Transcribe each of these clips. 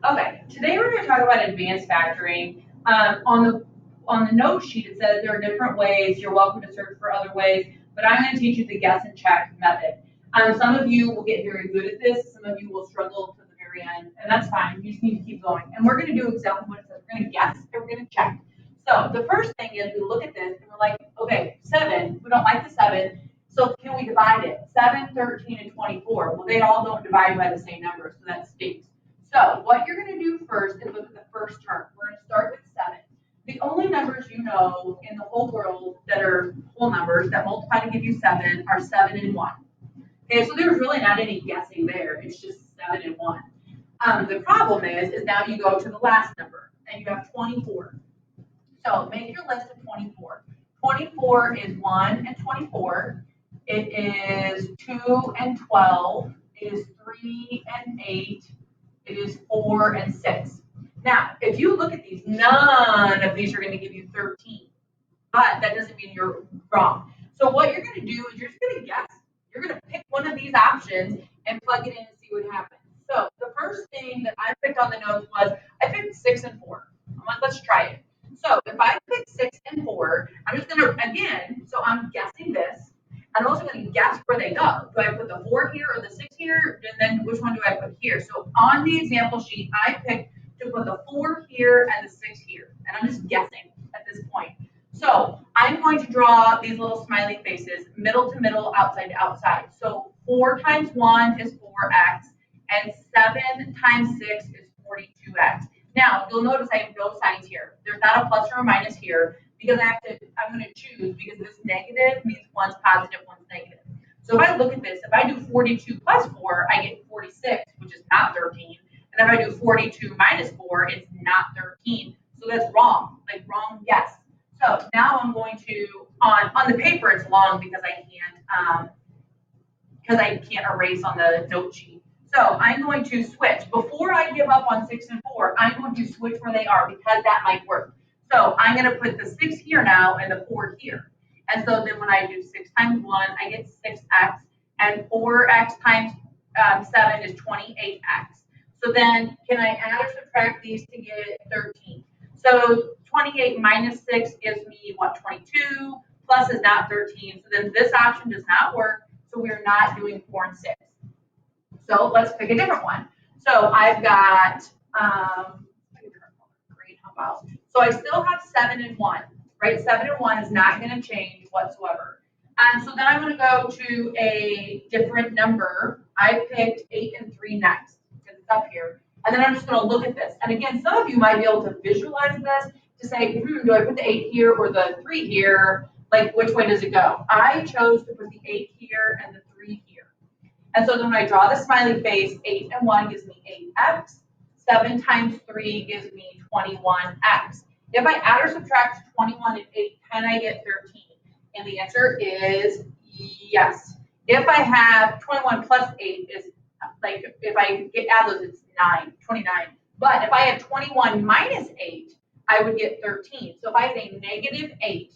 Okay, today we're going to talk about advanced factoring. On the note sheet, it says there are different ways. You're welcome to search for other ways, but I'm going to teach you the guess and check method. Some of you will get very good at this. Some of you will struggle to the very end, and that's fine. You just need to keep going. And we're going to do exactly what it says. We're going to guess and we're going to check. So the first thing is we look at this and we're like, okay, 7. We don't like the 7. So can we divide it? 7, 13, and 24. Well, they all don't divide by the same number, so that stinks. So what you're going to do first is look at the first term. We're going to start with 7. The only numbers you know in the whole world that are whole numbers that multiply to give you 7 are 7 and 1. Okay, so there's really not any guessing there. It's just 7 and 1. The problem is now you go to the last number and you have 24. So make your list of 24. 24 is 1 and 24. It is 2 and 12. It is 3 and 8. It is 4 and 6. Now, if you look at these, none of these are going to give you 13. But that doesn't mean you're wrong. So what you're going to do is you're just going to guess. You're going to pick one of these options and plug it in and see what happens. So the first thing that I picked on the notes was I picked 6 and 4. I'm like, let's try it. So if I pick 6 and 4, I'm just going to, again, so I'm guessing this. I'm also going to guess where they go. Do I put the 4 here or the 6 here? And then which one do I put here? So on the example sheet, I picked to put the 4 here and the 6 here. And I'm just guessing at this point. So I'm going to draw these little smiley faces, middle to middle, outside to outside. So 4 times 1 is 4x, and 7 times 6 is 42x. Now, you'll notice I have no signs here. There's not a plus or a minus here because I'm going to choose because this negative means one's positive, one's negative. So if I look at this, if I do 42 plus 4, I get 46, which is not 13. And if I do 42 minus 4, it's not 13. So that's wrong, like wrong guess. So now I'm going to, on the paper it's long because I can't erase on the note sheet. So I'm going to switch. Before I give up on 6 and 4, I'm going to switch where they are because that might work. So I'm going to put the 6 here now and the 4 here. And so then when I do 6 times 1, I get 6x, and 4x times 7 is 28x. So then can I add or subtract these to get 13? So 28 minus 6 gives me, what, 22, plus is not 13. So then this option does not work. So we're not doing 4 and 6. So let's pick a different one. So I've got, green, how about? So I still have 7 and 1, right? 7 and 1 is not going to change whatsoever. So then I'm going to go to a different number. I picked 8 and 3 next because it's up here. And then I'm just going to look at this. And again, some of you might be able to visualize this to say, do I put the 8 here or the 3 here? Like, which way does it go? I chose to put the 8 here and the 3 here. And so then when I draw the smiley face, 8 and 1 gives me 8x. 7 times 3 gives me 21x. If I add or subtract 21 and 8, can I get 13? And the answer is yes. If I have 21 plus 8 is like, if I add those, it's 29. But if I have 21 minus 8, I would get 13. So if I had a negative 8,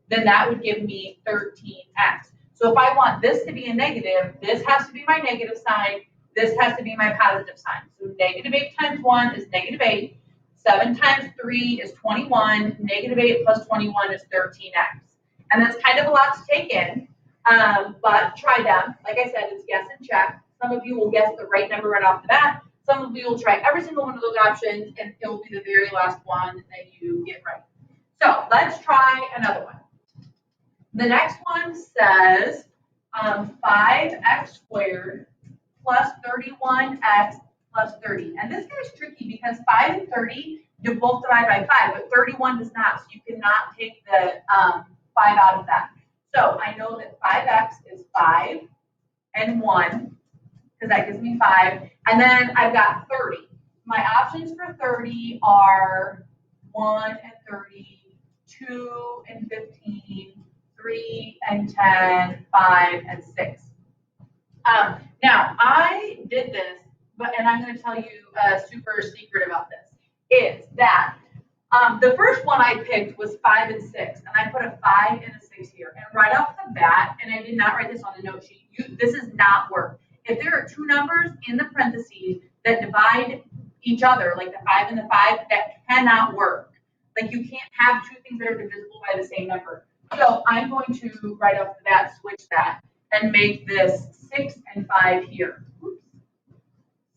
then that would give me 13x. So if I want this to be a negative, this has to be my negative sign. This has to be my positive sign. So negative 8 times 1 is negative 8. 7 times 3 is 21. Negative 8 plus 21 is 13x. And that's kind of a lot to take in, but try them. Like I said, it's guess and check. Some of you will guess the right number right off the bat. Some of you will try every single one of those options, and it will be the very last one that you get right. So let's try another one. The next one says 5x squared plus 31x plus 30. And this here is tricky because 5 and 30 do both divide by 5, but 31 does not. So you cannot take the 5 out of that. So I know that 5x is 5 and 1, because that gives me 5. And then I've got 30. My options for 30 are 1 and 30, 2 and 15, 3 and 10, 5 and 6. Now, I did this, and I'm going to tell you a super secret about this, is that the first one I picked was 5 and 6, and I put a 5 and a 6 here. And right off the bat, and I did not write this on the note sheet, this does not work. If there are two numbers in the parentheses that divide each other, like the 5 and the 5, that cannot work. Like you can't have two things that are divisible by the same number. So I'm going to right off the bat switch that and make this 6 and 5 here. Oops.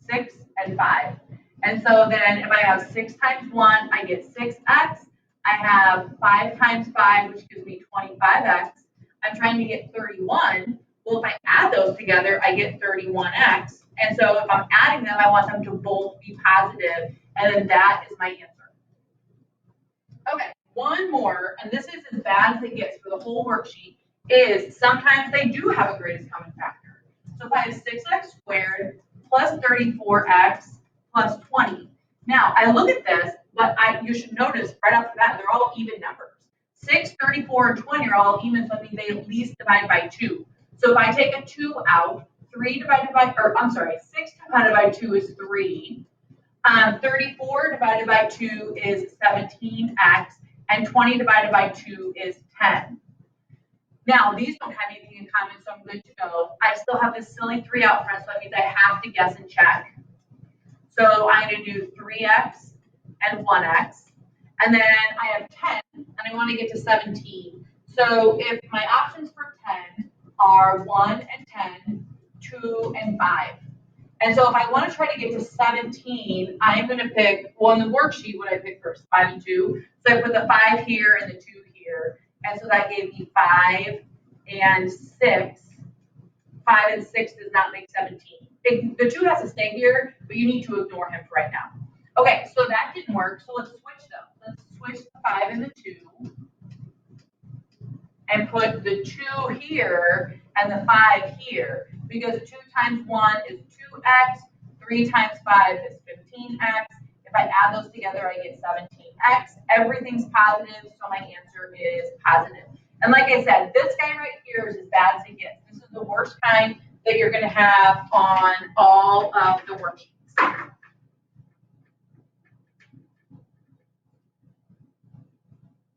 6 and 5. And so then if I have 6 times 1, I get 6x. I have 5 times 5, which gives me 25x. I'm trying to get 31. Well, if I add those together, I get 31x. And so if I'm adding them, I want them to both be positive, and then that is my answer. Okay, one more, and this is as bad as it gets for the whole worksheet, is sometimes they do have a greatest common factor. So if I have 6x squared plus 34x plus 20. Now, I look at this, but you should notice right off the bat, they're all even numbers. 6, 34, and 20 are all even, so that means they at least divide by 2. So if I take a 2 out, 6 divided by 2 is 3. 34 divided by 2 is 17x, and 20 divided by 2 is 10. Now, these don't have anything in common, so I'm good to go. I still have this silly 3 out front, so that means I have to guess and check. So I'm going to do 3x and 1x. And then I have 10, and I want to get to 17. So if my options for 10 are 1 and 10, 2 and 5. And so if I want to try to get to 17, I'm going to pick, well, in the worksheet, what I pick first, 5 and 2. So I put the 5 here and the 2 here. And so that gave me 5 and 6. 5 and 6 does not make 17. The 2 has to stay here, but you need to ignore him for right now. Okay, so that didn't work, so let's switch them. Let's switch the 5 and the 2 and put the 2 here and the 5 here, because 2 times 1 is 2x, 3 times 5 is 15x. If I add those together, I get 17x. Everything's positive, so my answer is positive. And like I said, this guy right here is as bad as it gets. This is the worst kind that you're going to have on all of the worksheets.